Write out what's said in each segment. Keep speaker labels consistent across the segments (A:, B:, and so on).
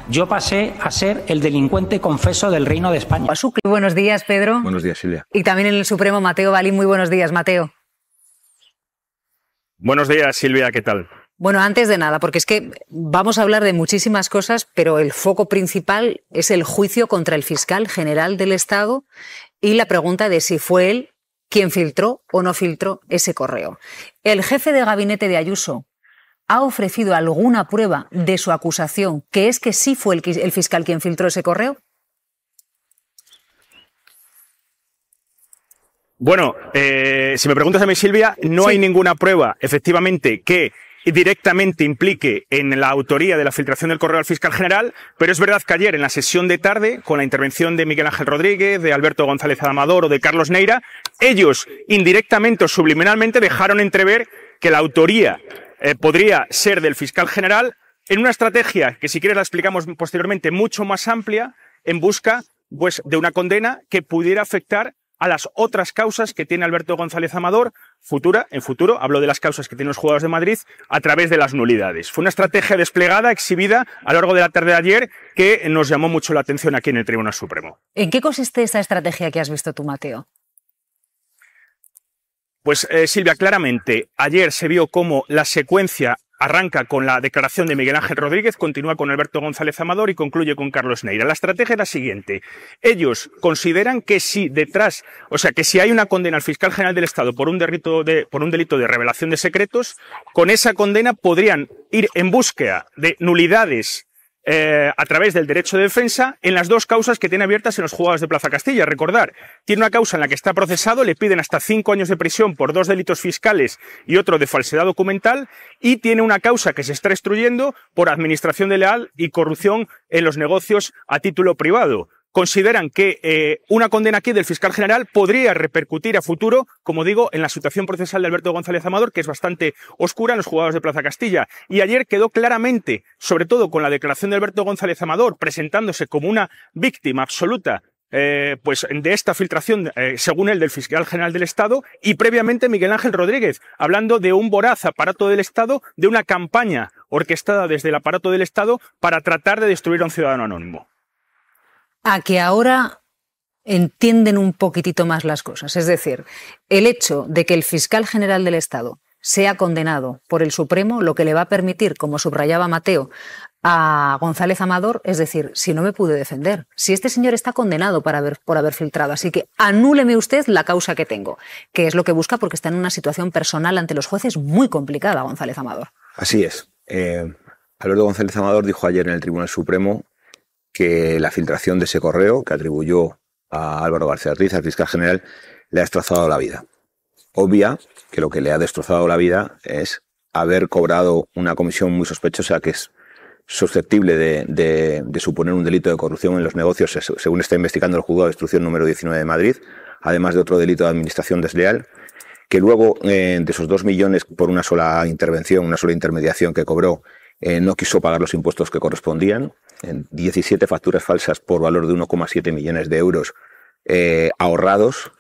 A: yo pasé a ser el delincuente confeso del Reino de España.
B: Buenos días, Pedro.
C: Buenos días, Silvia.
B: Y también en el Supremo, Mateo Balín. Muy buenos días, Mateo.
D: Buenos días, Silvia, ¿qué tal?
B: Bueno, antes de nada, porque es que vamos a hablar de muchísimas cosas, pero el foco principal es el juicio contra el fiscal general del Estado y la pregunta de si fue él quien filtró o no filtró ese correo. El jefe de gabinete de Ayuso ha ofrecido alguna prueba de su acusación, que es que sí fue el fiscal quien filtró ese correo.
D: Bueno, si me preguntas a mí, Silvia, no hay ninguna prueba, efectivamente, que directamente implique en la autoría de la filtración del correo al fiscal general, pero es verdad que ayer en la sesión de tarde, con la intervención de Miguel Ángel Rodríguez, de Alberto González Amador o de Carlos Neira, ellos indirectamente o subliminalmente dejaron entrever que la autoría podría ser del fiscal general en una estrategia que, si quieres, la explicamos posteriormente, mucho más amplia, en busca pues, de una condena que pudiera afectar a las otras causas que tiene Alberto González Amador, en futuro, hablo de las causas que tienen los juzgados de Madrid, a través de las nulidades. Fue una estrategia desplegada, exhibida a lo largo de la tarde de ayer, que nos llamó mucho la atención aquí en el Tribunal Supremo.
B: ¿En qué consiste esa estrategia que has visto tú, Mateo?
D: Pues, Silvia, claramente, ayer se vio cómo la secuencia arranca con la declaración de Miguel Ángel Rodríguez, continúa con Alberto González Amador y concluye con Carlos Neira. La estrategia es la siguiente. Ellos consideran que si que si hay una condena al fiscal general del Estado por un delito de revelación de secretos, con esa condena podrían ir en búsqueda de nulidades a través del derecho de defensa en las dos causas que tiene abiertas en los juzgados de Plaza Castilla. Recordar, tiene una causa en la que está procesado, le piden hasta 5 años de prisión por 2 delitos fiscales y otro de falsedad documental, y tiene una causa que se está instruyendo por administración desleal y corrupción en los negocios a título privado. Consideran que una condena aquí del fiscal general podría repercutir a futuro, como digo, en la situación procesal de Alberto González Amador, que es bastante oscura en los juzgados de Plaza Castilla. Y ayer quedó claramente, sobre todo con la declaración de Alberto González Amador, presentándose como una víctima absoluta pues de esta filtración, según él, del fiscal general del Estado, y previamente Miguel Ángel Rodríguez, hablando de un voraz aparato del Estado, de una campaña orquestada desde el aparato del Estado para tratar de destruir a un ciudadano anónimo.
B: A que ahora entienden un poquitito más las cosas. Es decir, el hecho de que el fiscal general del Estado sea condenado por el Supremo, lo que le va a permitir, como subrayaba Mateo, a González Amador, es decir, si no me pude defender, si este señor está condenado por haber filtrado, así que anúleme usted la causa que tengo, que es lo que busca porque está en una situación personal ante los jueces muy complicada, González Amador.
C: Así es. Alberto González Amador dijo ayer en el Tribunal Supremo que la filtración de ese correo que atribuyó a Álvaro García Ortiz, al fiscal general, le ha destrozado la vida. Obvia que lo que le ha destrozado la vida es haber cobrado una comisión muy sospechosa que es susceptible de suponer un delito de corrupción en los negocios, según está investigando el juzgado de instrucción número 19 de Madrid, además de otro delito de administración desleal, que luego de esos 2 millones por una sola intervención, una sola intermediación que cobró, no quiso pagar los impuestos que correspondían, 17 facturas falsas por valor de 1,7 millones de euros ahorrados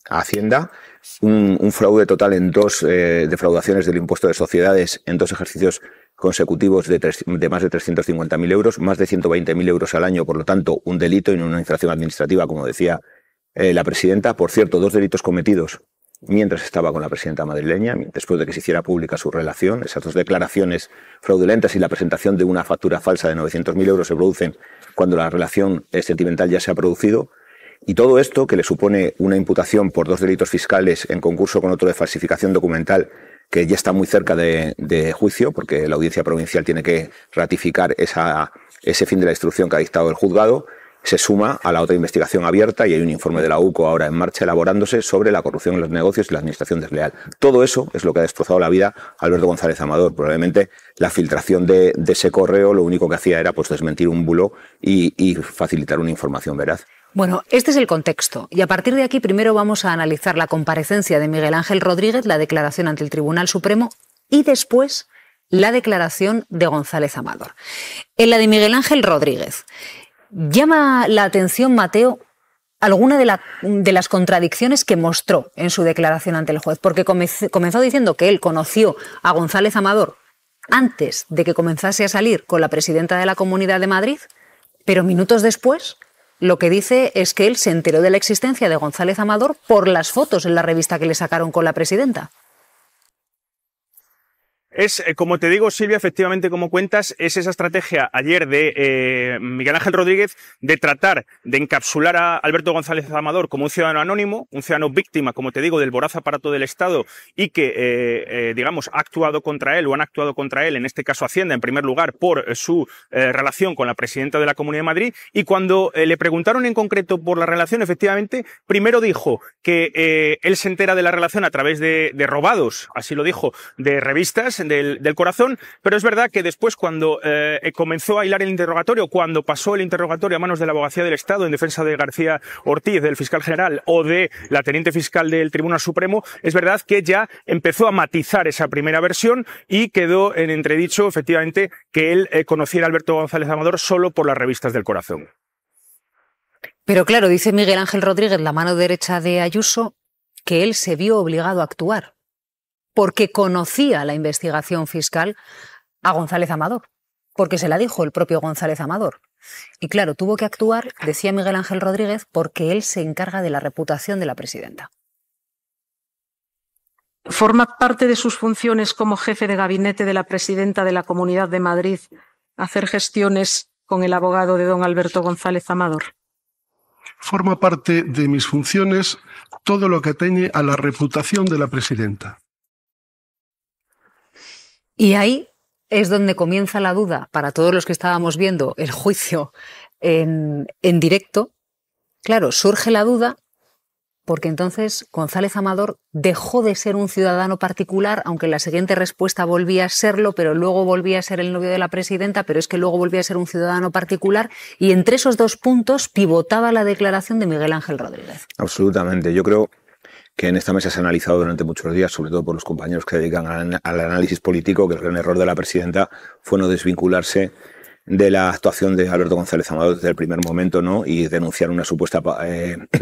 C: a Hacienda, un fraude total en 2 defraudaciones del impuesto de sociedades en 2 ejercicios consecutivos de más de 350.000 euros, más de 120.000 euros al año, por lo tanto, un delito y no una infracción administrativa, como decía la presidenta. Por cierto, 2 delitos cometidos mientras estaba con la presidenta madrileña, después de que se hiciera pública su relación. Esas 2 declaraciones fraudulentas y la presentación de una factura falsa de 900.000 euros se producen cuando la relación sentimental ya se ha producido. Y todo esto, que le supone una imputación por 2 delitos fiscales en concurso con otro de falsificación documental, que ya está muy cerca de juicio, porque la Audiencia Provincial tiene que ratificar ese fin de la instrucción que ha dictado el juzgado, se suma a la otra investigación abierta, y hay un informe de la UCO ahora en marcha elaborándose sobre la corrupción en los negocios y la administración desleal. Todo eso es lo que ha destrozado la vida a Alberto González Amador. Probablemente la filtración de ese correo lo único que hacía era pues desmentir un bulo y facilitar una información veraz.
B: Bueno, este es el contexto, y a partir de aquí primero vamos a analizar la comparecencia de Miguel Ángel Rodríguez, la declaración ante el Tribunal Supremo, y después la declaración de González Amador. En la de Miguel Ángel Rodríguez, llama la atención, Mateo, alguna de las contradicciones que mostró en su declaración ante el juez, porque comenzó diciendo que él conoció a González Amador antes de que comenzase a salir con la presidenta de la Comunidad de Madrid, pero minutos después lo que dice es que él se enteró de la existencia de González Amador por las fotos en la revista que le sacaron con la presidenta.
D: Es, como te digo, Silvia, efectivamente, como cuentas, es esa estrategia ayer de Miguel Ángel Rodríguez de tratar de encapsular a Alberto González Amador como un ciudadano anónimo, un ciudadano víctima, como te digo, del voraz aparato del Estado y que, digamos, ha actuado contra él o han actuado contra él, en este caso Hacienda, en primer lugar, por su relación con la presidenta de la Comunidad de Madrid. Y cuando le preguntaron en concreto por la relación, efectivamente, primero dijo que él se entera de la relación a través de robados, así lo dijo, de revistas, del Corazón, pero es verdad que después cuando comenzó a hilar el interrogatorio, cuando pasó el interrogatorio a manos de la Abogacía del Estado en defensa de García Ortiz, del fiscal general, o de la teniente fiscal del Tribunal Supremo, es verdad que ya empezó a matizar esa primera versión y quedó en entredicho, efectivamente, que él conociera a Alberto González Amador solo por las revistas del Corazón.
B: Pero claro, dice Miguel Ángel Rodríguez, la mano derecha de Ayuso, que él se vio obligado a actuar porque conocía la investigación fiscal a González Amador, porque se la dijo el propio González Amador. Y claro, tuvo que actuar, decía Miguel Ángel Rodríguez, porque él se encarga de la reputación de la presidenta.
E: ¿Forma parte de sus funciones como jefe de gabinete de la presidenta de la Comunidad de Madrid hacer gestiones con el abogado de don Alberto González Amador?
F: Forma parte de mis funciones todo lo que atañe a la reputación de la presidenta.
B: Y ahí es donde comienza la duda para todos los que estábamos viendo el juicio en directo. Claro, surge la duda porque entonces González Amador dejó de ser un ciudadano particular, aunque en la siguiente respuesta volvía a serlo, pero luego volvía a ser el novio de la presidenta, pero es que luego volvía a ser un ciudadano particular, y entre esos dos puntos pivotaba la declaración de Miguel Ángel Rodríguez.
C: Absolutamente. Yo creo que en esta mesa se ha analizado durante muchos días, sobre todo por los compañeros que dedican al análisis político, que el gran error de la presidenta fue no desvincularse de la actuación de Alberto González Amador desde el primer momento, ¿no? Y denunciar una supuesta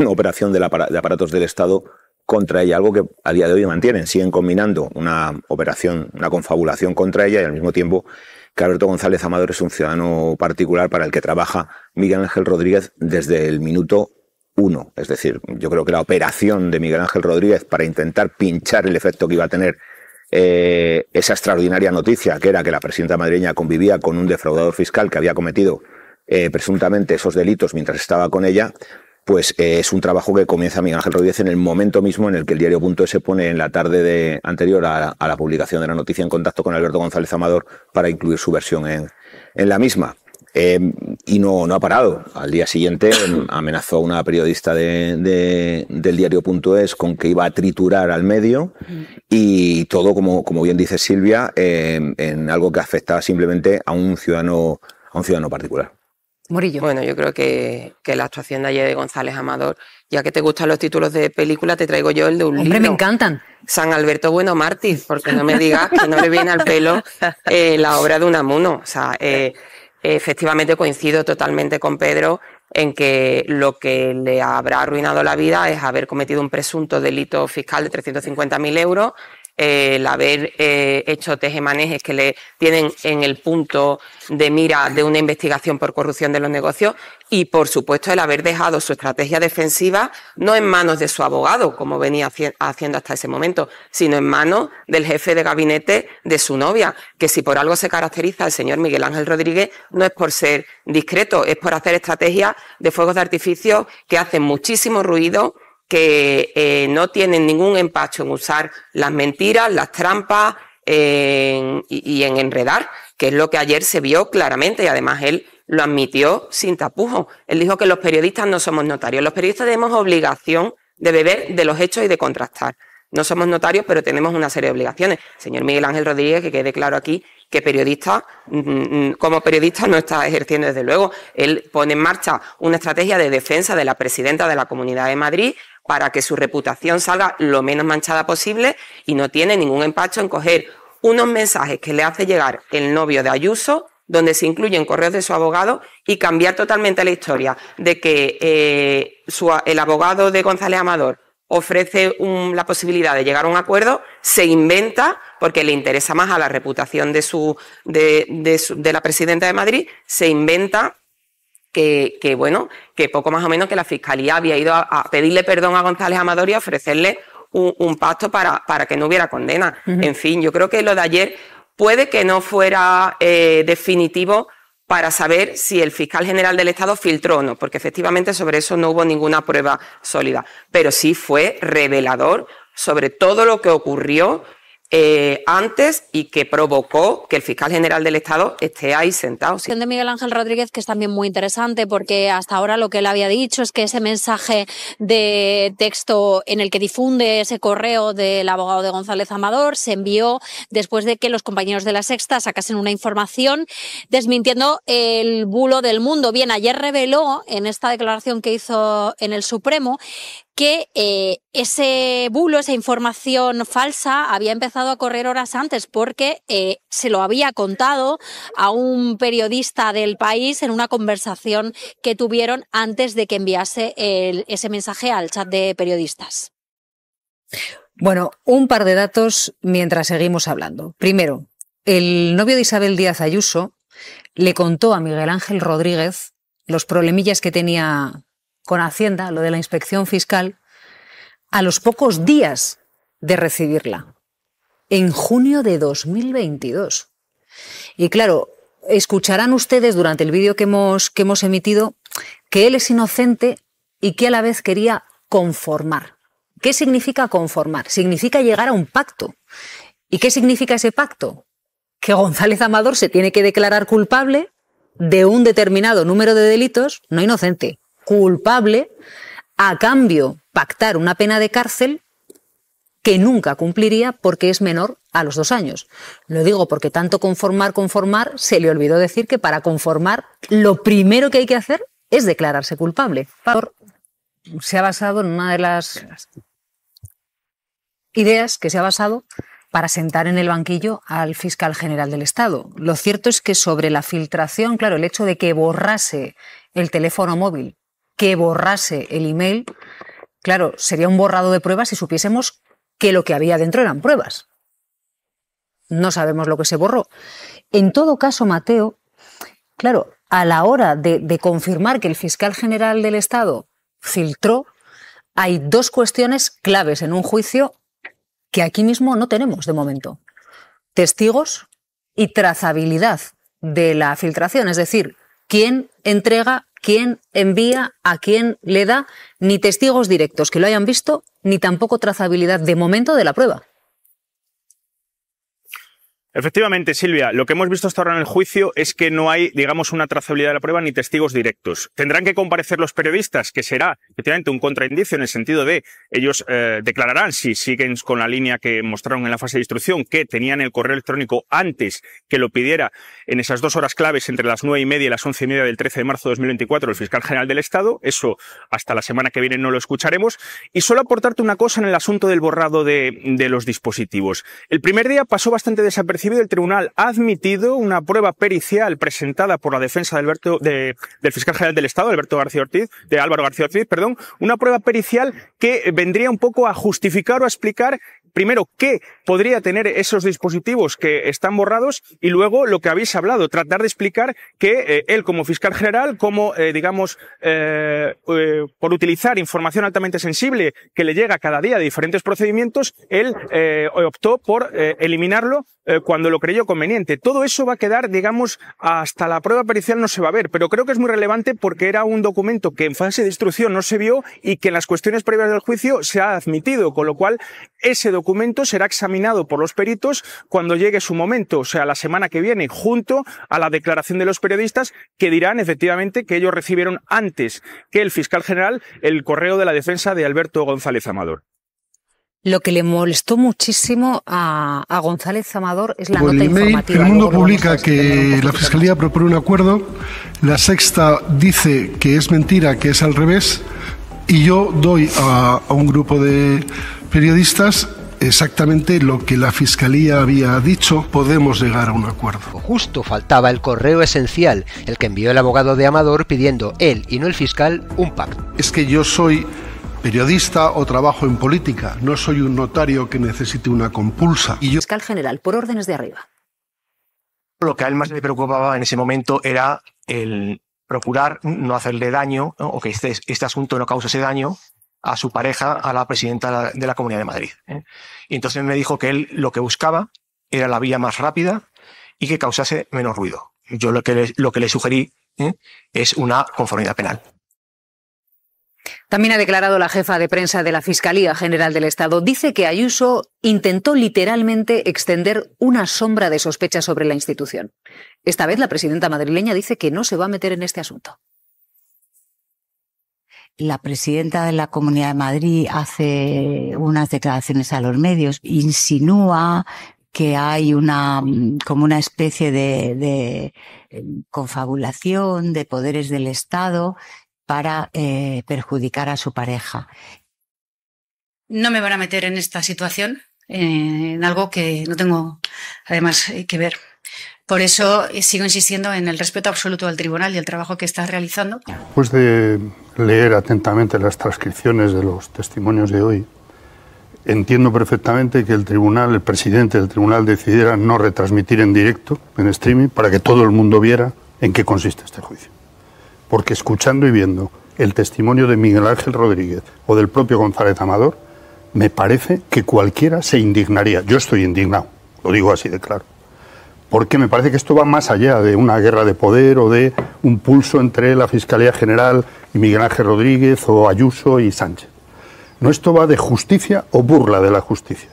C: operación de aparatos del Estado contra ella, algo que a día de hoy mantienen. Siguen combinando una operación, una confabulación contra ella, y al mismo tiempo que Alberto González Amador es un ciudadano particular para el que trabaja Miguel Ángel Rodríguez desde el minuto 1. Es decir, yo creo que la operación de Miguel Ángel Rodríguez para intentar pinchar el efecto que iba a tener esa extraordinaria noticia, que era que la presidenta madrileña convivía con un defraudador fiscal que había cometido presuntamente esos delitos mientras estaba con ella, pues es un trabajo que comienza Miguel Ángel Rodríguez en el momento mismo en el que el diario.es pone en la tarde anterior a la publicación de la noticia en contacto con Alberto González Amador para incluir su versión en la misma. Y no ha parado. Al día siguiente amenazó a una periodista del diario.es con que iba a triturar al medio, y todo, como bien dice Silvia, en algo que afectaba simplemente a un ciudadano particular.
B: Morillo.
G: Bueno, yo creo que la actuación de ayer de González Amador, ya que te gustan los títulos de película, te traigo yo el de un libro.
B: Hombre, me encantan.
G: San Alberto Bueno Mártir, porque no me digas que no le viene al pelo la obra de Unamuno. O sea, efectivamente coincido totalmente con Pedro en que lo que le habrá arruinado la vida es haber cometido un presunto delito fiscal de 350.000 euros, el haber hecho tejemanejes que le tienen en el punto de mira de una investigación por corrupción de los negocios, y por supuesto el haber dejado su estrategia defensiva no en manos de su abogado, como venía haciendo hasta ese momento, sino en manos del jefe de gabinete de su novia, que si por algo se caracteriza el señor Miguel Ángel Rodríguez no es por ser discreto, es por hacer estrategias de fuegos de artificio que hacen muchísimo ruido, que no tienen ningún empacho en usar las mentiras, las trampas y en enredar, que es lo que ayer se vio claramente, y además él lo admitió sin tapujos. Él dijo que los periodistas no somos notarios. Los periodistas tenemos obligación de beber de los hechos y de contrastar. No somos notarios, pero tenemos una serie de obligaciones. Señor Miguel Ángel Rodríguez, que quede claro aquí que periodista, como periodista no está ejerciendo desde luego. Él pone en marcha una estrategia de defensa de la presidenta de la Comunidad de Madrid para que su reputación salga lo menos manchada posible, y no tiene ningún empacho en coger unos mensajes que le hace llegar el novio de Ayuso, donde se incluyen correos de su abogado, y cambiar totalmente la historia de que el abogado de González Amador ofrece la posibilidad de llegar a un acuerdo, se inventa, porque le interesa más a la reputación de la presidenta de Madrid, se inventa que poco más o menos que la Fiscalía había ido a pedirle perdón a González Amador y a ofrecerle un pacto para que no hubiera condena. En fin, yo creo que lo de ayer puede que no fuera definitivo para saber si el fiscal general del Estado filtró o no, porque efectivamente sobre eso no hubo ninguna prueba sólida, pero sí fue revelador sobre todo lo que ocurrió antes y que provocó que el fiscal general del Estado esté ahí sentado.
H: La de Miguel Ángel Rodríguez, que es también muy interesante, porque hasta ahora lo que él había dicho es que ese mensaje de texto en el que difunde ese correo del abogado de González Amador se envió después de que los compañeros de La Sexta sacasen una información desmintiendo el bulo del Mundo. Bien, ayer reveló en esta declaración que hizo en el Supremo que ese bulo, esa información falsa, había empezado a correr horas antes porque se lo había contado a un periodista del País en una conversación que tuvieron antes de que enviase ese mensaje al chat de periodistas.
B: Bueno, un par de datos mientras seguimos hablando. Primero, el novio de Isabel Díaz Ayuso le contó a Miguel Ángel Rodríguez los problemillas que tenía con Hacienda, lo de la inspección fiscal, a los pocos días de recibirla, en junio de 2022. Y claro, escucharán ustedes durante el vídeo que hemos emitido que él es inocente y que a la vez quería conformar. ¿Qué significa conformar? Significa llegar a un pacto. ¿Y qué significa ese pacto? Que González Amador se tiene que declarar culpable de un determinado número de delitos, no inocente, culpable, a cambio pactar una pena de cárcel que nunca cumpliría porque es menor a los 2 años. Lo digo porque tanto conformar, se le olvidó decir que para conformar lo primero que hay que hacer es declararse culpable. Se ha basado en una de las ideas que se ha basado para sentar en el banquillo al fiscal general del Estado. Lo cierto es que sobre la filtración, claro, el hecho de que borrase el teléfono móvil, que borrase el email, claro, sería un borrado de pruebas si supiésemos que lo que había dentro eran pruebas. No sabemos lo que se borró. En todo caso, Mateo, claro, a la hora de confirmar que el fiscal general del Estado filtró, hay 2 cuestiones claves en un juicio que aquí mismo no tenemos de momento. Testigos y trazabilidad de la filtración, es decir, quién entrega, quién envía, a quién le da, ni testigos directos que lo hayan visto, ni tampoco trazabilidad de momento de la prueba.
D: Efectivamente, Silvia, lo que hemos visto hasta ahora en el juicio es que no hay, digamos, una trazabilidad de la prueba ni testigos directos. Tendrán que comparecer los periodistas, que será efectivamente un contraindicio en el sentido de ellos declararán, si siguen con la línea que mostraron en la fase de instrucción, que tenían el correo electrónico antes que lo pidiera en esas 2 horas claves entre las 9:30 y las 11:30 del 13 de marzo de 2024 el fiscal general del Estado. Eso hasta la semana que viene no lo escucharemos. Y solo aportarte una cosa en el asunto del borrado de los dispositivos. El primer día pasó bastante desapercibido. El tribunal ha admitido una prueba pericial presentada por la defensa del fiscal general del Estado, Álvaro García Ortiz, una prueba pericial que vendría un poco a justificar o a explicar primero qué podría tener esos dispositivos que están borrados y luego lo que habéis hablado, tratar de explicar que él como fiscal general, como por utilizar información altamente sensible que le llega cada día de diferentes procedimientos, él optó por eliminarlo cuando lo creyó conveniente. Todo eso va a quedar, digamos, hasta la prueba pericial no se va a ver, pero creo que es muy relevante porque era un documento que en fase de instrucción no se vio y que en las cuestiones previas del juicio se ha admitido, con lo cual ese documento será examinado por los peritos cuando llegue su momento, o sea, la semana que viene, junto a la declaración de los periodistas que dirán efectivamente que ellos recibieron antes que el fiscal general el correo de la defensa de Alberto González Amador.
B: Lo que le molestó muchísimo a González Amador es la nota informativa.
F: El Mundo publica que la Fiscalía propone un acuerdo, La Sexta dice que es mentira, que es al revés, y yo doy a un grupo de periodistas exactamente lo que la Fiscalía había dicho. Podemos llegar a un acuerdo.
I: Justo faltaba el correo esencial, el que envió el abogado de Amador pidiendo él y no el fiscal un pacto.
F: Es que yo soy periodista o trabajo en política. No soy un notario que necesite una compulsa.
B: Y yo... Fiscal general, por órdenes de arriba.
J: Lo que a él más le preocupaba en ese momento era el procurar no hacerle daño, ¿no? O que este asunto no causase daño a su pareja, a la presidenta de la Comunidad de Madrid. Y entonces me dijo que él lo que buscaba era la vía más rápida y que causase menos ruido. Yo lo que le sugerí es una conformidad penal.
B: También ha declarado la jefa de prensa de la Fiscalía General del Estado. Dice que Ayuso intentó literalmente extender una sombra de sospecha sobre la institución. Esta vez la presidenta madrileña dice que no se va a meter en este asunto.
K: La presidenta de la Comunidad de Madrid hace unas declaraciones a los medios, insinúa que hay como una especie de confabulación de poderes del Estado para perjudicar a su pareja.
L: No me van a meter en esta situación, en algo que no tengo además que ver. Por eso sigo insistiendo en el respeto absoluto al tribunal y el trabajo que está realizando.
M: Después de leer atentamente las transcripciones de los testimonios de hoy, entiendo perfectamente que el presidente del tribunal decidiera no retransmitir en directo, en streaming, para que todo el mundo viera en qué consiste este juicio. Porque escuchando y viendo el testimonio de Miguel Ángel Rodríguez o del propio González Amador, me parece que cualquiera se indignaría. Yo estoy indignado, lo digo así de claro. Porque me parece que esto va más allá de una guerra de poder o de un pulso entre la Fiscalía General y Miguel Ángel Rodríguez o Ayuso y Sánchez. No, esto va de justicia o burla de la justicia.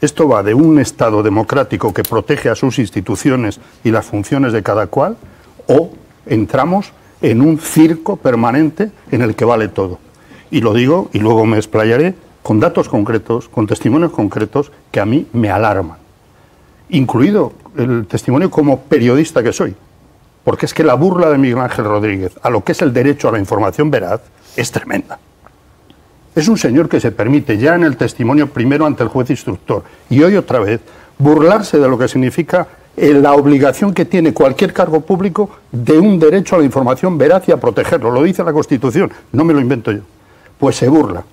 M: Esto va de un Estado democrático que protege a sus instituciones y las funciones de cada cual, o entramos en un circo permanente en el que vale todo. Y lo digo, y luego me explayaré, con datos concretos, con testimonios concretos que a mí me alarman. Incluido el testimonio como periodista que soy. Porque es que la burla de Miguel Ángel Rodríguez a lo que es el derecho a la información veraz es tremenda. Es un señor que se permite ya en el testimonio primero ante el juez instructor y hoy otra vez burlarse de lo que significa la obligación que tiene cualquier cargo público de un derecho a la información veraz y a protegerlo. Lo dice la Constitución, no me lo invento yo. Pues se burla.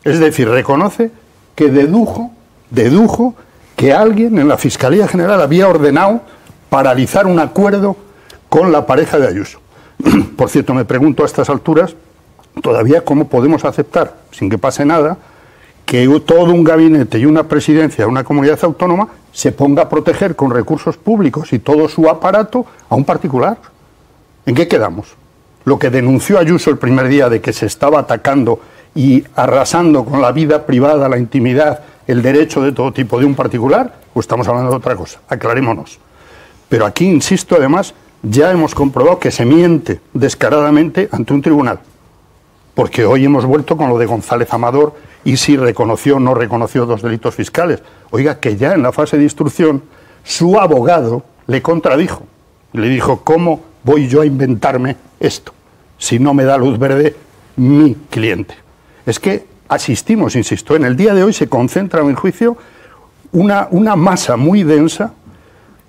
M: Es decir, reconoce que dedujo que alguien en la Fiscalía General había ordenado paralizar un acuerdo con la pareja de Ayuso. Por cierto, me pregunto a estas alturas todavía cómo podemos aceptar, sin que pase nada, que todo un gabinete y una presidencia de una comunidad autónoma se ponga a proteger con recursos públicos y todo su aparato a un particular. ¿En qué quedamos? Lo que denunció Ayuso el primer día de que se estaba atacando y arrasando con la vida privada, la intimidad, el derecho de todo tipo de un particular, o estamos hablando de otra cosa, aclarémonos. Pero aquí, insisto, además, ya hemos comprobado que se miente descaradamente ante un tribunal. Porque hoy hemos vuelto con lo de González Amador y si reconoció o no reconoció 2 delitos fiscales. Oiga, que ya en la fase de instrucción su abogado le contradijo. Le dijo, ¿cómo voy yo a inventarme esto si no me da luz verde mi cliente? Es que asistimos, insisto, en el día de hoy se concentra en el juicio una masa muy densa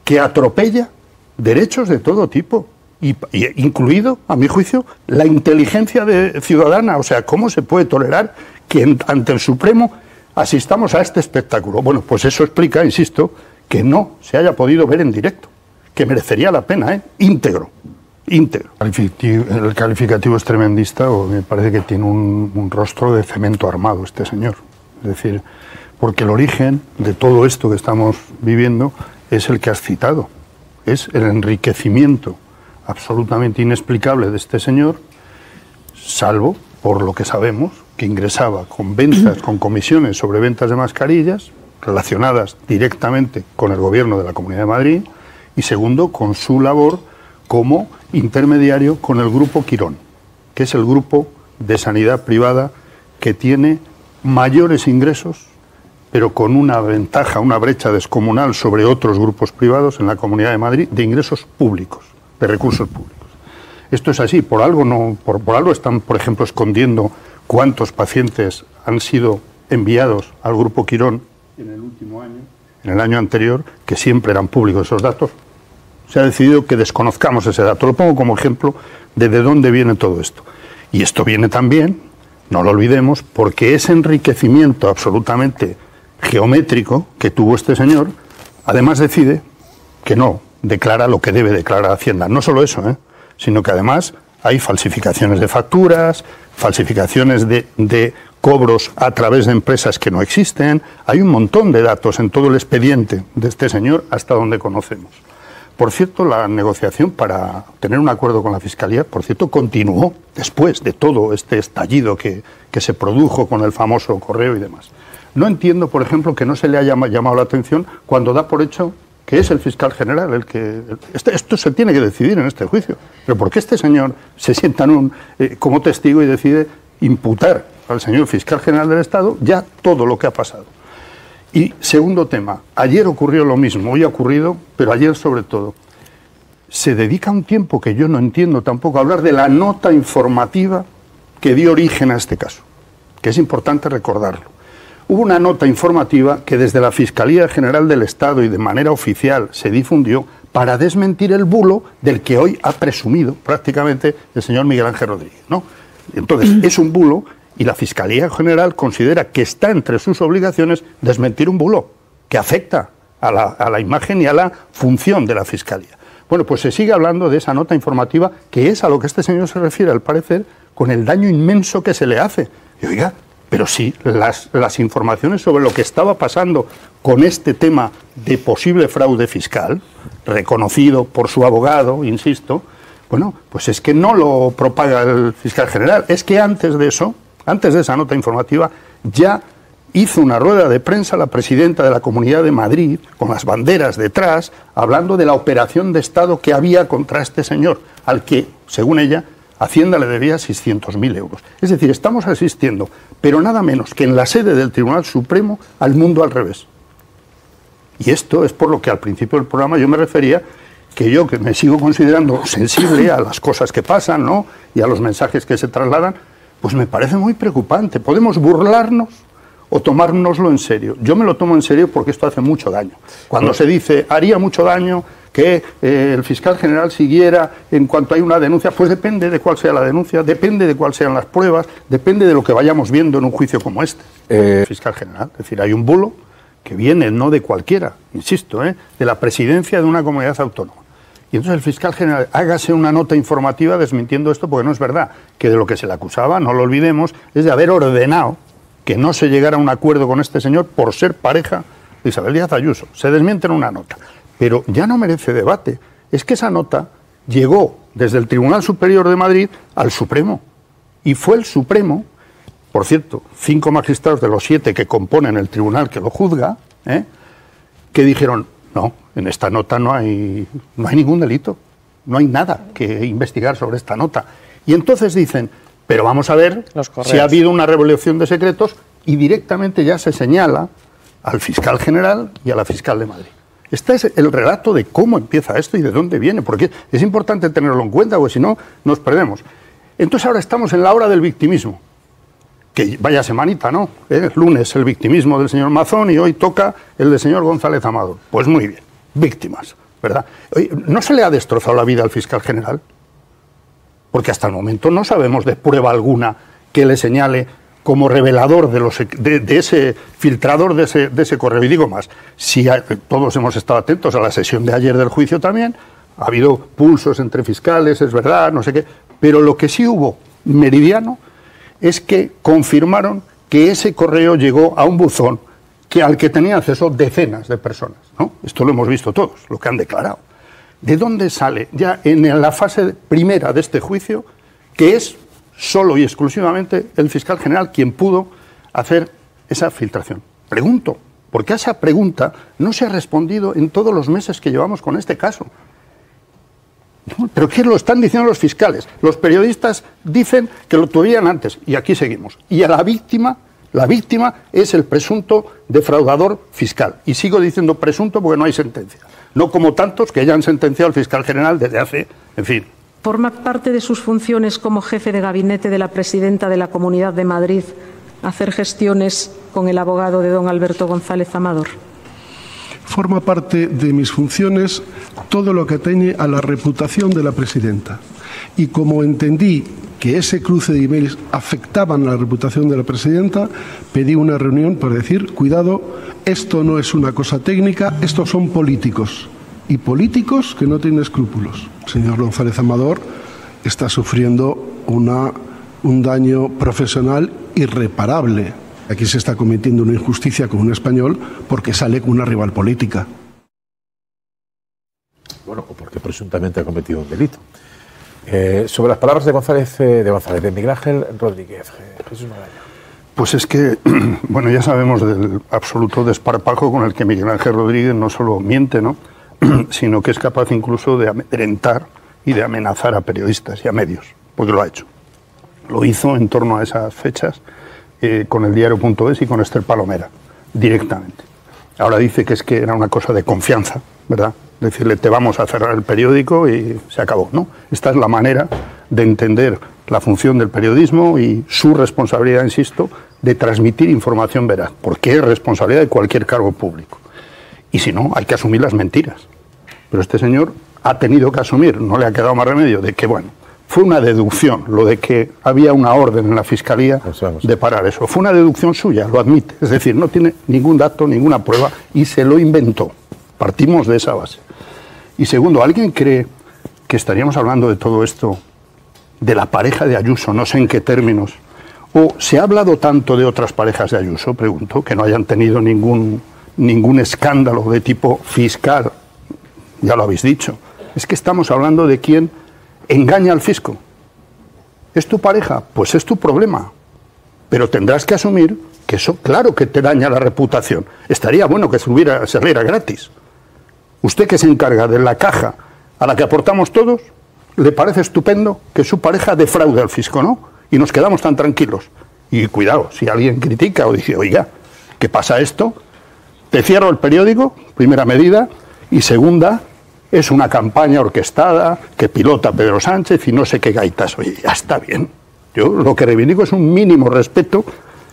M: que atropella derechos de todo tipo. Y incluido, a mi juicio, la inteligencia ciudadana. O sea, ¿cómo se puede tolerar que ante el Supremo asistamos a este espectáculo? Bueno, pues eso explica, insisto, que no se haya podido ver en directo, que merecería la pena, íntegro. El calificativo es tremendista, o me parece que tiene un rostro de cemento armado este señor. Es decir, porque el origen de todo esto que estamos viviendo es el que has citado, es el enriquecimiento absolutamente inexplicable de este señor, salvo, por lo que sabemos, que ingresaba con ventas, con comisiones sobre ventas de mascarillas relacionadas directamente con el gobierno de la Comunidad de Madrid y segundo, con su labor como intermediario con el Grupo Quirón, que es el grupo de sanidad privada que tiene mayores ingresos, pero con una ventaja, una brecha descomunal sobre otros grupos privados en la Comunidad de Madrid de ingresos públicos, de recursos públicos. Esto es así, por algo están, por ejemplo, escondiendo cuántos pacientes han sido enviados al Grupo Quirón en el último año, en el año anterior, que siempre eran públicos esos datos. Se ha decidido que desconozcamos ese dato. Lo pongo como ejemplo de dónde viene todo esto. Y esto viene también no lo olvidemos, porque ese enriquecimiento absolutamente geométrico que tuvo este señor, además decide que no declara lo que debe declarar Hacienda. No solo eso, sino que además hay falsificaciones de facturas, falsificaciones de cobros a través de empresas que no existen. Hay un montón de datos en todo el expediente de este señor hasta donde conocemos. Por cierto, la negociación para tener un acuerdo con la Fiscalía, por cierto, continuó después de todo este estallido que se produjo con el famoso correo y demás. No entiendo, por ejemplo, que no se le haya llamado la atención cuando da por hecho que es el fiscal general el que... Esto se tiene que decidir en este juicio. Pero ¿por qué este señor se sienta como testigo y decide imputar al señor fiscal general del Estado ya todo lo que ha pasado? Y segundo tema, ayer ocurrió lo mismo, hoy ha ocurrido, pero ayer sobre todo. Se dedica un tiempo que yo no entiendo tampoco a hablar de la nota informativa que dio origen a este caso, que es importante recordarlo. Hubo una nota informativa que desde la Fiscalía General del Estado y de manera oficial se difundió para desmentir el bulo del que hoy ha presumido prácticamente el señor Miguel Ángel Rodríguez, ¿no? Entonces, es un bulo y la Fiscalía General considera que está entre sus obligaciones desmentir un bulo que afecta a la imagen y a la función de la Fiscalía. Bueno, pues se sigue hablando de esa nota informativa, que es a lo que este señor se refiere, al parecer, con el daño inmenso que se le hace. Y oiga, pero sí, las informaciones sobre lo que estaba pasando con este tema de posible fraude fiscal, reconocido por su abogado, insisto, bueno, pues es que no lo propaga el fiscal general, es que antes de eso, antes de esa nota informativa, ya hizo una rueda de prensa la presidenta de la Comunidad de Madrid, con las banderas detrás, hablando de la operación de Estado que había contra este señor, al que, según ella, Hacienda le debía 600.000 euros. Es decir, estamos asistiendo, pero nada menos que en la sede del Tribunal Supremo, al mundo al revés. Y esto es por lo que al principio del programa yo me refería, que me sigo considerando sensible a las cosas que pasan, ¿no?, y a los mensajes que se trasladan, pues me parece muy preocupante. Podemos burlarnos o tomárnoslo en serio. Yo me lo tomo en serio porque esto hace mucho daño. Cuando se dice, haría mucho daño que el fiscal general siguiera en cuanto hay una denuncia, pues depende de cuál sea la denuncia, depende de cuáles sean las pruebas, depende de lo que vayamos viendo en un juicio como este. Fiscal general, es decir, hay un bulo que viene no de cualquiera, insisto, de la presidencia de una comunidad autónoma. Y entonces el fiscal general hágase una nota informativa desmintiendo esto, porque no es verdad, que de lo que se le acusaba, no lo olvidemos, es de haber ordenado que no se llegara a un acuerdo con este señor por ser pareja de Isabel Díaz Ayuso. Se desmiente en una nota. Pero ya no merece debate. Es que esa nota llegó desde el Tribunal Superior de Madrid al Supremo. Y fue el Supremo, por cierto, 5 magistrados de los 7 que componen el tribunal que lo juzga, que dijeron, no, en esta nota no hay ningún delito, no hay nada que investigar sobre esta nota. Y entonces dicen, pero vamos a ver si ha habido una revelación de secretos, y directamente ya se señala al fiscal general y a la fiscal de Madrid. Este es el relato de cómo empieza esto y de dónde viene, porque es importante tenerlo en cuenta, porque si no, nos perdemos. Entonces ahora estamos en la hora del victimismo. Que vaya semanita, ¿no? Lunes el victimismo del señor Mazón y hoy toca el del señor González Amador. Pues muy bien, víctimas, ¿verdad? Oye, ¿no se le ha destrozado la vida al fiscal general? Porque hasta el momento no sabemos de prueba alguna que le señale como revelador de ese filtrador de ese correo. Y digo más, si todos hemos estado atentos a la sesión de ayer del juicio también, ha habido pulsos entre fiscales, es verdad, no sé qué, pero lo que sí hubo meridiano es que confirmaron que ese correo llegó a un buzón al que tenían acceso decenas de personas, ¿no? Esto lo hemos visto todos, lo que han declarado. ¿De dónde sale ya en la fase primera de este juicio que es solo y exclusivamente el fiscal general quien pudo hacer esa filtración? Pregunto, porque a esa pregunta no se ha respondido en todos los meses que llevamos con este caso. ¿Pero qué lo están diciendo los fiscales? Los periodistas dicen que lo tuvieran antes, y aquí seguimos. Y a la víctima es el presunto defraudador fiscal. Y sigo diciendo presunto porque no hay sentencia. No como tantos que ya han sentenciado al fiscal general desde hace, en fin.
E: ¿Forma parte de sus funciones como jefe de gabinete de la presidenta de la Comunidad de Madrid hacer gestiones con el abogado de don Alberto González Amador?
F: forma parte de mis funciones todo lo que atañe a la reputación de la presidenta. Y como entendí que ese cruce de emails afectaban la reputación de la presidenta, pedí una reunión para decir, cuidado, esto no es una cosa técnica, estos son políticos. Y políticos que no tienen escrúpulos. El señor González Amador está sufriendo un daño profesional irreparable. Aquí se está cometiendo una injusticia con un español porque sale con una rival política.
N: Bueno, o porque presuntamente ha cometido un delito. Sobre las palabras de Miguel Ángel Rodríguez, Jesús Magaña.
M: Pues es que, bueno, ya sabemos del absoluto desparpajo con el que Miguel Ángel Rodríguez no solo miente, ¿no?, sino que es capaz incluso de amedrentar y de amenazar a periodistas y a medios, porque lo ha hecho. Lo hizo en torno a esas fechas con el diario.es y con Esther Palomera, directamente. Ahora dice que es que era una cosa de confianza, ¿verdad? Decirle, te vamos a cerrar el periódico y se acabó, ¿no? Esta es la manera de entender la función del periodismo y su responsabilidad, insisto, de transmitir información veraz, porque es responsabilidad de cualquier cargo público. Y si no, hay que asumir las mentiras. Pero este señor ha tenido que asumir, no le ha quedado más remedio, de que, bueno, fue una deducción, lo de que había una orden en la Fiscalía de parar eso. Fue una deducción suya, lo admite. Es decir, no tiene ningún dato, ninguna prueba y se lo inventó. Partimos de esa base. Y segundo, ¿alguien cree que estaríamos hablando de todo esto, de la pareja de Ayuso, no sé en qué términos? ¿O se ha hablado tanto de otras parejas de Ayuso, pregunto, que no hayan tenido ningún escándalo de tipo fiscal? Ya lo habéis dicho. Es que estamos hablando de quién engaña al fisco. ¿Es tu pareja? Pues es tu problema. Pero tendrás que asumir que eso, claro que te daña la reputación. Estaría bueno que se saliera gratis. Usted, que se encarga de la caja a la que aportamos todos, le parece estupendo que su pareja defraude al fisco, ¿no? Y nos quedamos tan tranquilos. Y cuidado, si alguien critica o dice, oiga, ¿qué pasa esto? Te cierro el periódico, primera medida, y segunda, es una campaña orquestada que pilota Pedro Sánchez y no sé qué gaitas. Oye, ya está bien. Yo lo que reivindico es un mínimo respeto,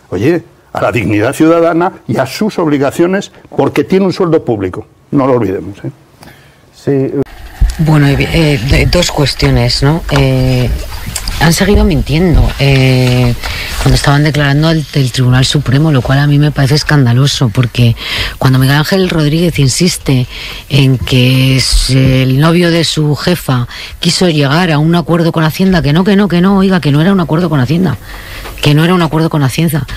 M: oye, a la dignidad ciudadana y a sus obligaciones, porque tiene un sueldo público. No lo olvidemos, ¿eh?
O: Sí. Bueno, dos cuestiones, ¿no? Han seguido mintiendo cuando estaban declarando del Tribunal Supremo, lo cual a mí me parece escandaloso, porque cuando Miguel Ángel Rodríguez insiste en que el novio de su jefa quiso llegar a un acuerdo con Hacienda, que no, oiga, que no era un acuerdo con Hacienda, que no era un acuerdo con Hacienda,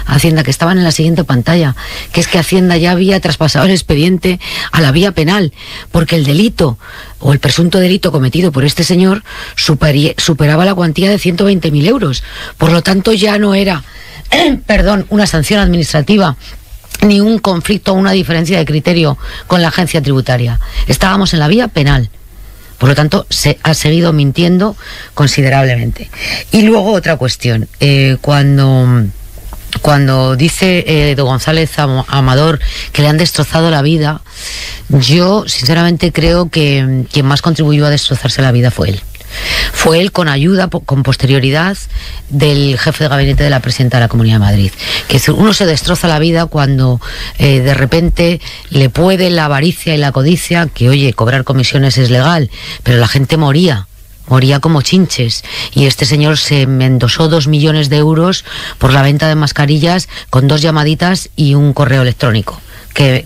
O: que estaban en la siguiente pantalla, que es que Hacienda ya había traspasado el expediente a la vía penal, porque el delito o el presunto delito cometido por este señor superaba la cuantía de 120.000 euros. Por lo tanto, ya no era, una sanción administrativa ni un conflicto o una diferencia de criterio con la agencia tributaria. Estábamos en la vía penal. Por lo tanto, se ha seguido mintiendo considerablemente. Y luego otra cuestión. Cuando dice don González Amador que le han destrozado la vida, yo sinceramente creo que quien más contribuyó a destrozarse la vida fue él. Fue él, con ayuda, con posterioridad del jefe de gabinete de la presidenta de la Comunidad de Madrid. Que uno se destroza la vida cuando de repente le puede la avaricia y la codicia, que oye, cobrar comisiones es legal, pero la gente moría como chinches, y este señor se endosó 2 millones de euros por la venta de mascarillas con 2 llamaditas y un correo electrónico que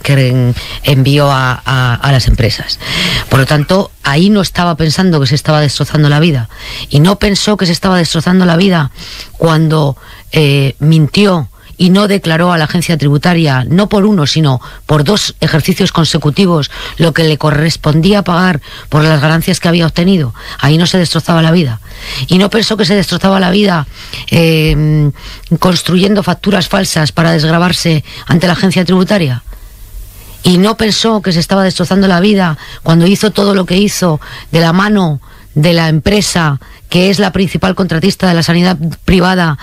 O: envió a las empresas. Por lo tanto, ahí no estaba pensando que se estaba destrozando la vida, y no pensó que se estaba destrozando la vida cuando mintió y no declaró a la agencia tributaria, no por uno, sino por 2 ejercicios consecutivos, lo que le correspondía pagar por las ganancias que había obtenido. Ahí no se destrozaba la vida. Y no pensó que se destrozaba la vida construyendo facturas falsas para desgravarse ante la agencia tributaria. Y no pensó que se estaba destrozando la vida cuando hizo todo lo que hizo de la mano de la empresa que es la principal contratista de la sanidad privada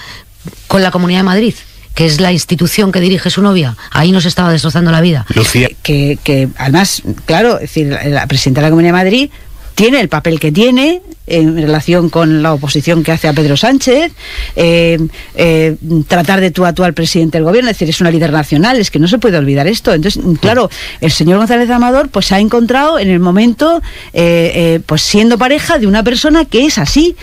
O: con la Comunidad de Madrid, que es la institución que dirige su novia. Ahí no se estaba destrozando la vida.
P: Lucía. Que además, claro, es decir, la presidenta de la Comunidad de Madrid tiene el papel que tiene en relación con la oposición que hace a Pedro Sánchez, tratar de tú a tú al presidente del gobierno, es decir, es una líder nacional, es que no se puede olvidar esto. Entonces, claro, el señor González Amador pues se ha encontrado en el momento pues siendo pareja de una persona que es así.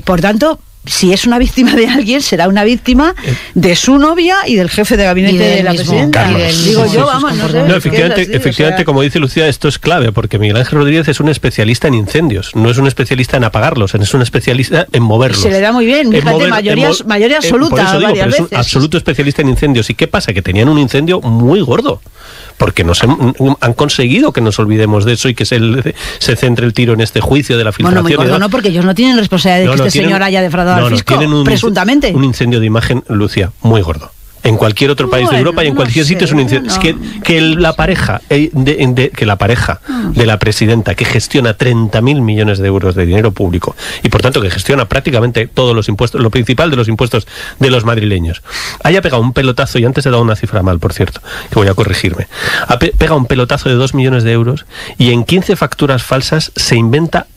P: Por tanto, si es una víctima de alguien, será una víctima de su novia y del jefe de gabinete de la presidenta. Digo yo, vamos, no sé.
Q: No, efectivamente, como dice Lucía, esto es clave, porque Miguel Ángel Rodríguez es un especialista en incendios, no es un especialista en apagarlos, es un especialista en moverlos.
P: Se le da muy bien, fíjate, mayoría absoluta, varias veces.
Q: Es un absoluto especialista en incendios. ¿Y qué pasa? Que tenían un incendio muy gordo, porque han conseguido que nos olvidemos de eso y que se centre el tiro en este juicio de la filtración.
P: Bueno, muy gordo no, porque ellos no tienen responsabilidad de que este señor haya defraudado al fisco, presuntamente.
Q: Un incendio de imagen, Lucía, muy gordo. En cualquier otro país de Europa y en cualquier sitio es un incendio. Es que la pareja de la presidenta, que gestiona 30.000 millones de euros de dinero público y por tanto que gestiona prácticamente todos los impuestos, lo principal de los impuestos de los madrileños, haya pegado un pelotazo, y antes he dado una cifra mal, por cierto, que voy a corregirme, pega un pelotazo de 2 millones de euros y en 15 facturas falsas se inventa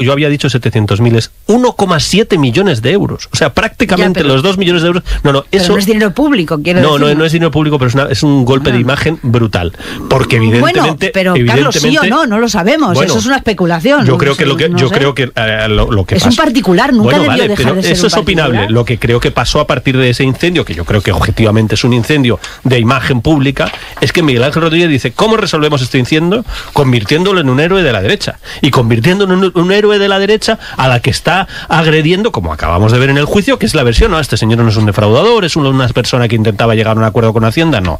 Q: yo había dicho 700.000, es 1,7 millones de euros. O sea, prácticamente los 2 millones de euros. Eso
P: no es dinero público, quiero decir.
Q: No es dinero público, pero es un golpe de imagen brutal. Porque evidentemente.
P: Bueno, pero Carlos, sí o no lo sabemos. Bueno, eso es una especulación.
Q: Yo creo que lo que
P: es
Q: pasó,
P: un particular, nunca debió dejar de ser
Q: eso es opinable. Lo que creo que pasó a partir de ese incendio, que yo creo que objetivamente es un incendio de imagen pública, es que Miguel Ángel Rodríguez dice: ¿cómo resolvemos este incendio? Convirtiéndolo en un héroe de la derecha. Y convirtiéndolo en un héroe de la derecha a la que está agrediendo, como acabamos de ver en el juicio, que es la versión, no, este señor no es un defraudador, es una persona que intentaba llegar a un acuerdo con Hacienda, no.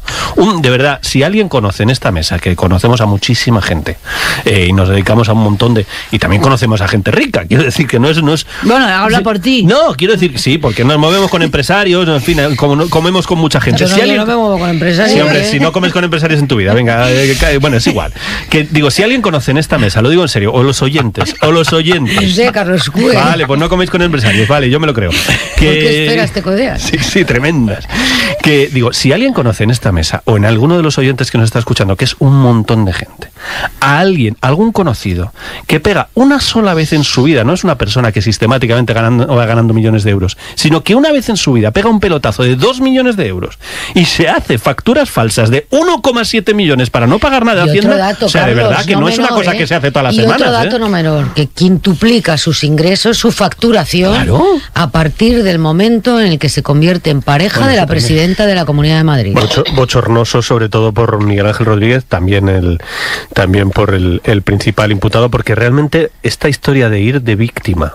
Q: De verdad, si alguien conoce en esta mesa, que conocemos a muchísima gente, y nos dedicamos a un montón y también conocemos a gente rica, quiero decir que no es...
P: Bueno, habla por ti.
Q: No, quiero decir, sí, porque nos movemos con empresarios, en fin, comemos con mucha gente.
O: Yo no me muevo con empresarios.
Q: Sí, hombre, si no comes con empresarios en tu vida, venga, bueno, es igual. Que digo, si alguien conoce en esta mesa, lo digo en serio, o los oyentes,
O: Sí, Carlos Cue.
Q: Vale, pues no coméis con empresarios, vale, yo me lo creo.
O: ¿Qué esperas te codeas?
Q: Sí, tremendas. Que digo, si alguien conoce en esta mesa, o en alguno de los oyentes que nos está escuchando, que es un montón de gente, a algún conocido, que pega una sola vez en su vida, no es una persona que sistemáticamente va ganando millones de euros, sino que una vez en su vida pega un pelotazo de 2 millones de euros y se hace facturas falsas de 1,7 millones para no pagar nada de Hacienda,
O: dato,
Q: o sea,
O: Carlos,
Q: de verdad que no es una cosa que se hace todas las semanas.
O: Y otro dato no menor, que quintuplica sus ingresos, su facturación, a partir del momento en el que se convierte en pareja de la presidenta de la Comunidad de Madrid.
Q: Bochornoso, sobre todo por Miguel Ángel Rodríguez, también por el principal imputado, porque realmente esta historia de ir de víctima,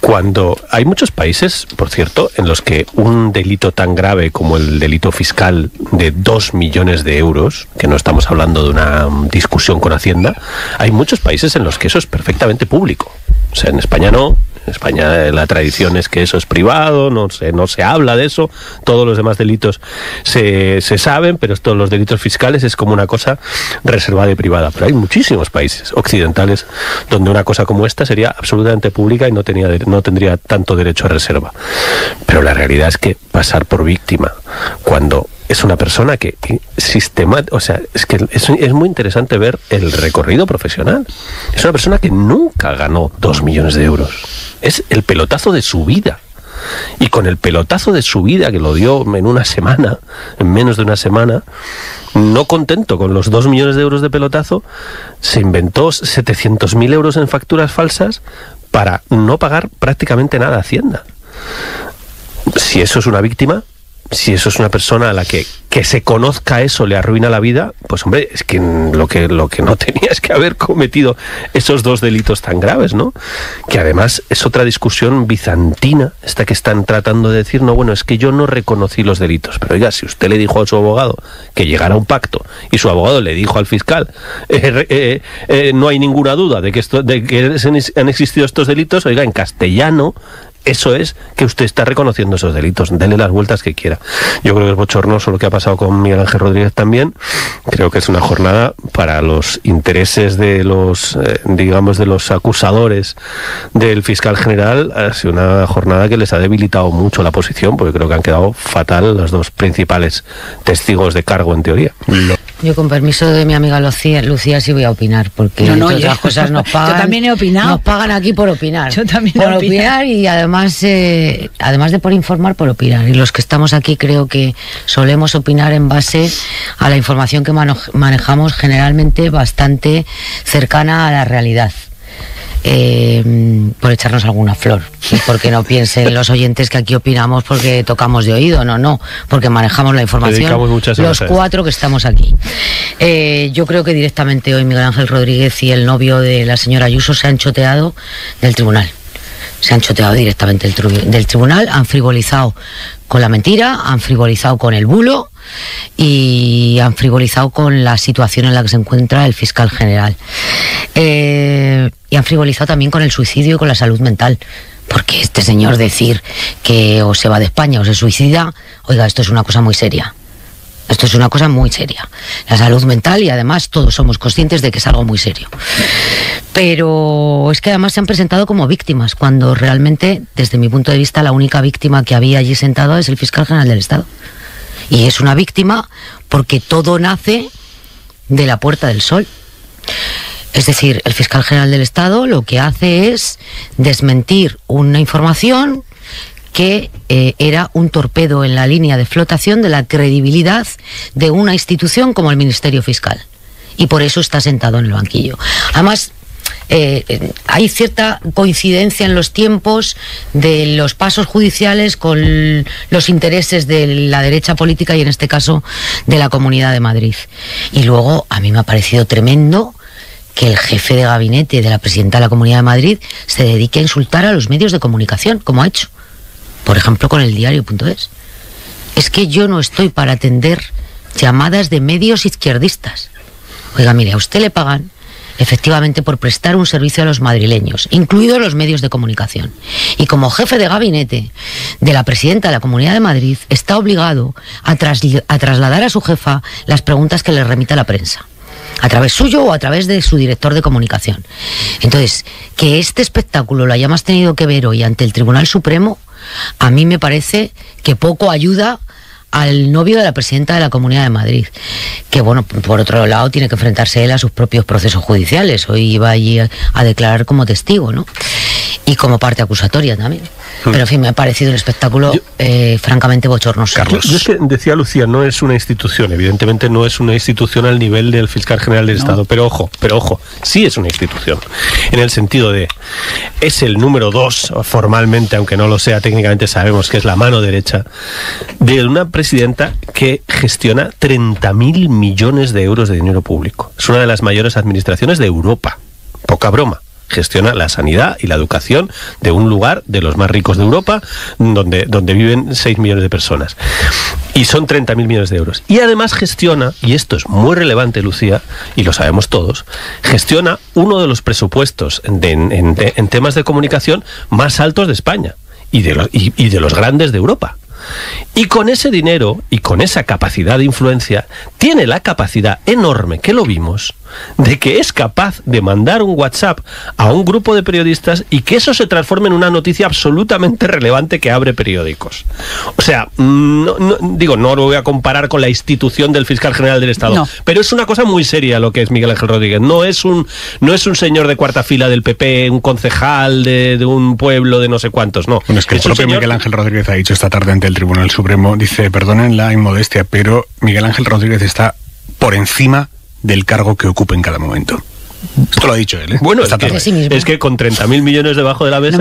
Q: cuando hay muchos países, por cierto, en los que un delito tan grave como el delito fiscal de 2 millones de euros, que no estamos hablando de una discusión con Hacienda, hay muchos países en los que eso es perfectamente público. O sea, en España no. En España la tradición es que eso es privado, no se habla de eso. Todos los demás delitos se saben, pero todos los delitos fiscales es como una cosa reservada y privada. Pero hay muchísimos países occidentales donde una cosa como esta sería absolutamente pública y no tendría tanto derecho a reserva. Pero la realidad es que pasar por víctima cuando es una persona que o sea, es muy interesante ver el recorrido profesional. Es una persona que nunca ganó 2 millones de euros. Es el pelotazo de su vida. Y con el pelotazo de su vida, que lo dio en menos de una semana, no contento con los 2 millones de euros de pelotazo, se inventó 700.000 euros en facturas falsas para no pagar prácticamente nada a Hacienda. Si eso es una víctima, si eso es una persona a la que se conozca eso le arruina la vida, pues hombre, es que lo que no tenía es que haber cometido esos 2 delitos tan graves, ¿no? Que además es otra discusión bizantina, esta que están tratando de decir, no, bueno, es que yo no reconocí los delitos. Pero oiga, si usted le dijo a su abogado que llegara a un pacto y su abogado le dijo al fiscal no hay ninguna duda de que han existido estos delitos, oiga, en castellano, eso es que usted está reconociendo esos delitos. Dele las vueltas que quiera. Yo creo que es bochornoso lo que ha pasado con Miguel Ángel Rodríguez también. Creo que es una jornada para los intereses de los, digamos, de los acusadores del fiscal general. Ha sido una jornada que les ha debilitado mucho la posición, porque creo que han quedado fatal los 2 principales testigos de cargo en teoría.
O: Yo, con permiso de mi amiga Lucía, sí voy a opinar, porque entre otras cosas nos pagan.
P: Yo también he opinado.
O: Nos pagan aquí por opinar.
P: Yo también
O: por opinar y además de por informar, por opinar. Y los que estamos aquí creo que solemos opinar en base a la información que manejamos, generalmente bastante cercana a la realidad. Por echarnos alguna flor, porque no piensen los oyentes que aquí opinamos porque tocamos de oído, no, porque manejamos la información los 4 que estamos aquí. Yo creo que directamente hoy Miguel Ángel Rodríguez y el novio de la señora Ayuso se han choteado del tribunal. Se han choteado directamente del tribunal, han frivolizado con la mentira, han frivolizado con el bulo y han frivolizado con la situación en la que se encuentra el fiscal general. Y han frivolizado también con el suicidio y con la salud mental. Porque este señor decir que o se va de España o se suicida, oiga, esto es una cosa muy seria. Esto es una cosa muy seria. La salud mental, y además todos somos conscientes de que es algo muy serio. Pero es que además se han presentado como víctimas, cuando realmente, desde mi punto de vista, la única víctima que había allí sentado es el fiscal general del Estado. Y es una víctima porque todo nace de la Puerta del Sol. Es decir, el fiscal general del Estado lo que hace es desmentir una información que era un torpedo en la línea de flotación de la credibilidad de una institución como el Ministerio Fiscal. Y por eso está sentado en el banquillo. Además, hay cierta coincidencia en los tiempos de los pasos judiciales con los intereses de la derecha política y, en este caso, de la Comunidad de Madrid. Y luego, a mí me ha parecido tremendo que el jefe de gabinete de la presidenta de la Comunidad de Madrid se dedique a insultar a los medios de comunicación, como ha hecho. Por ejemplo, con el diario.es. Es que yo no estoy para atender llamadas de medios izquierdistas. Oiga, mire, a usted le pagan efectivamente por prestar un servicio a los madrileños, incluidos los medios de comunicación. Y como jefe de gabinete de la presidenta de la Comunidad de Madrid, está obligado a trasladar a su jefa las preguntas que le remita la prensa, a través suyo o a través de su director de comunicación. Entonces, que este espectáculo lo hayamos tenido que ver hoy ante el Tribunal Supremo, a mí me parece que poco ayuda al novio de la presidenta de la Comunidad de Madrid, que, bueno, por otro lado tiene que enfrentarse él a sus propios procesos judiciales. Hoy iba allí a declarar como testigo, ¿no? Y como parte acusatoria también. Pero, en fin, me ha parecido un espectáculo francamente bochornoso.
Q: Carlos. Yo es que decía Lucía, no es una institución, evidentemente no es una institución al nivel del fiscal general del Estado, pero ojo, sí es una institución, en el sentido de, es el número 2 formalmente, aunque no lo sea técnicamente, sabemos que es la mano derecha de una presidenta que gestiona 30.000 millones de euros de dinero público. Es una de las mayores administraciones de Europa, poca broma. Gestiona la sanidad y la educación de un lugar de los más ricos de Europa, donde viven 6 millones de personas. Y son 30.000 millones de euros. Y además gestiona, y esto es muy relevante, Lucía, y lo sabemos todos, gestiona uno de los presupuestos en temas de comunicación más altos de España y de los grandes de Europa. Y con ese dinero y con esa capacidad de influencia, tiene la capacidad enorme, que lo vimos, de que es capaz de mandar un WhatsApp a un grupo de periodistas y que eso se transforme en una noticia absolutamente relevante que abre periódicos. O sea, no lo voy a comparar con la institución del fiscal general del Estado, pero es una cosa muy seria lo que es Miguel Ángel Rodríguez. No es un señor de cuarta fila del PP, un concejal de un pueblo de no sé cuántos, no.
R: Bueno, es que el propio Miguel Ángel Rodríguez ha dicho esta tarde ante el Tribunal Supremo, dice, perdonen la inmodestia, pero Miguel Ángel Rodríguez está por encima del cargo que ocupe en cada momento. Esto lo ha dicho él, ¿eh?
Q: Bueno, es que con 30.000 millones debajo de la mesa,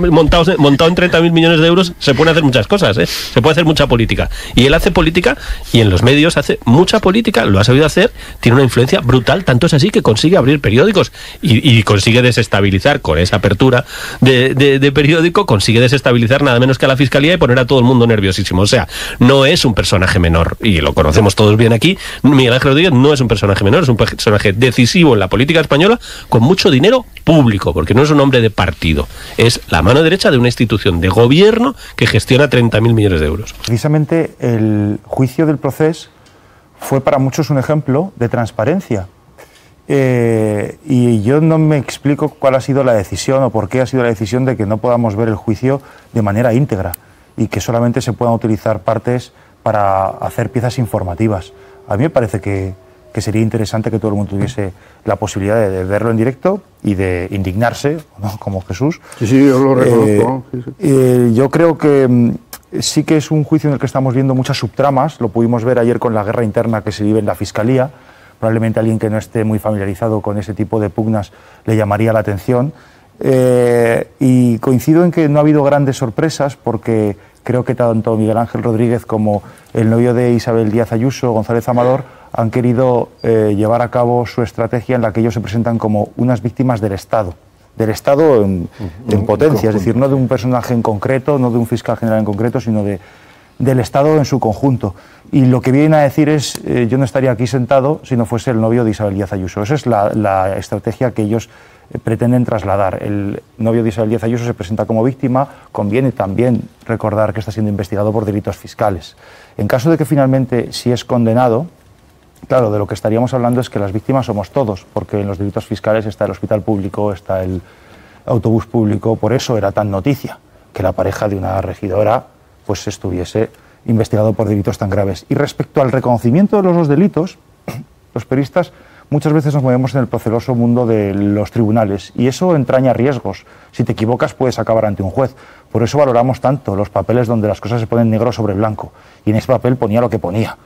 Q: montado en 30.000 millones de euros, se pueden hacer muchas cosas, ¿eh? Se puede hacer mucha política. Y él hace política, y en los medios hace mucha política, lo ha sabido hacer, tiene una influencia brutal, tanto es así que consigue abrir periódicos y consigue desestabilizar con esa apertura de periódico, consigue desestabilizar nada menos que a la Fiscalía y poner a todo el mundo nerviosísimo. O sea, no es un personaje menor, y lo conocemos todos bien aquí. Miguel Ángel Rodríguez no es un personaje menor, es un personaje decisivo en la política española, con mucho dinero público, porque no es un hombre de partido, es la mano derecha de una institución de gobierno que gestiona 30.000 millones de euros.
S: Precisamente el juicio del Procés fue para muchos un ejemplo de transparencia, y yo no me explico cuál ha sido la decisión o por qué ha sido la decisión de que no podamos ver el juicio de manera íntegra y que solamente se puedan utilizar partes para hacer piezas informativas. A mí me parece que que sería interesante que todo el mundo tuviese la posibilidad de verlo en directo y de indignarse, ¿no? Como Jesús.
M: Sí, sí, yo lo reconozco.
S: Yo creo que sí que es un juicio en el que estamos viendo muchas subtramas, lo pudimos ver ayer con la guerra interna que se vive en la Fiscalía, probablemente alguien que no esté muy familiarizado con ese tipo de pugnas le llamaría la atención, y coincido en que no ha habido grandes sorpresas porque creo que tanto Miguel Ángel Rodríguez como el novio de Isabel Díaz Ayuso, González Amador, han querido llevar a cabo su estrategia en la que ellos se presentan como unas víctimas del Estado en potencia, es decir, no de un personaje en concreto, no de un fiscal general en concreto, sino del Estado en su conjunto. Y lo que vienen a decir es, yo no estaría aquí sentado si no fuese el novio de Isabel Díaz Ayuso. Esa es la estrategia que ellos pretenden trasladar. El novio de Isabel Díaz Ayuso se presenta como víctima, conviene también recordar que está siendo investigado por delitos fiscales. En caso de que finalmente si es condenado, claro, de lo que estaríamos hablando es que las víctimas somos todos, porque en los delitos fiscales está el hospital público, está el autobús público, por eso era tan noticia que la pareja de una regidora pues estuviese investigado por delitos tan graves. Y respecto al reconocimiento de los dos delitos, los periodistas muchas veces nos movemos en el proceloso mundo de los tribunales y eso entraña riesgos. Si te equivocas puedes acabar ante un juez. Por eso valoramos tanto los papeles donde las cosas se ponen negro sobre blanco. Y en ese papel ponía lo que ponía.